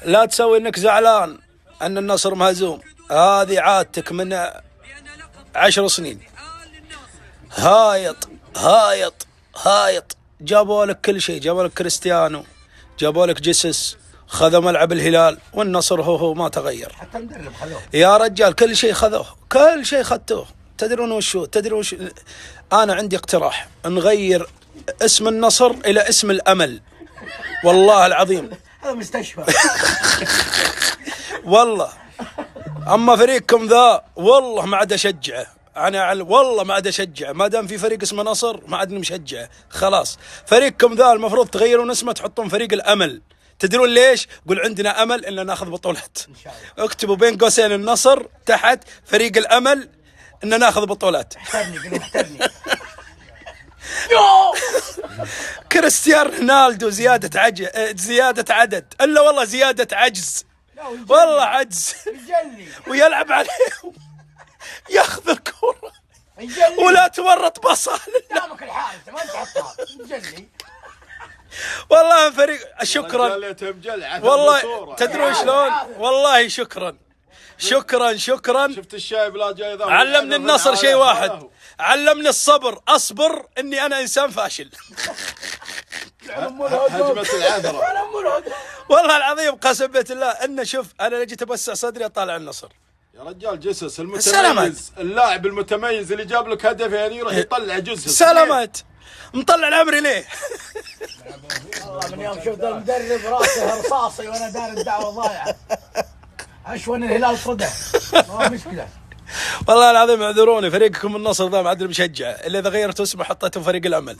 لا تسوي انك زعلان ان النصر مهزوم، هذه عادتك من 10 سنين. هايط هايط هايط، جابوا لك كل شيء، جابوا لك كريستيانو، جابوا لك جيسس، خذوا ملعب الهلال، والنصر هو ما تغير. حتى المدرب خذوه يا رجال، كل شيء خذوه، كل شيء خذتوه. تدرون وشو؟ انا عندي اقتراح، نغير اسم النصر الى اسم الامل. والله العظيم هذا مستشفى. والله. اما فريقكم ذا والله ما عاد اشجعه، والله ما عاد اشجعه، ما دام في فريق اسمه نصر ما عاد مشجعه، خلاص. فريقكم ذا المفروض تغيرون اسمه، تحطون فريق الامل. تدرون ليش؟ قول عندنا امل ان ناخذ بطولات. اكتبوا بين قوسين النصر، تحت فريق الامل ان ناخذ بطولات. احترني. كريستيانو رونالدو زيادة عدد، الا والله زيادة عجز، والله عجز. ويلعب عليهم، ياخذ الكرة ولا تورط بصال. دامك الحارس ما تحطها. والله فريق، شكرا والله. تدرون شلون؟ والله شكرا. شفت الشايب لا جاي ذا. علمني النصر شيء واحد، علمني الصبر. اصبر اني انا انسان فاشل. هجمة العذرة. والله العظيم قسم بالله ان شوف، انا جيت ابسع صدري اطالع النصر. يا رجال جيسس المتميز، اللاعب المتميز اللي جاب لك هدف يعني يروح يطلع جزء. سلامات. مطلع العمري ليه؟ والله من يوم شفت المدرب راسه رصاصي وانا دار الدعوه ضايعه. اشون الهلال صدع، ما مشكله. والله العظيم اعذروني، فريقكم النصر ذا ما عاد مشجع الا اذا غيرتوا اسمه حطيتوا فريق الامل.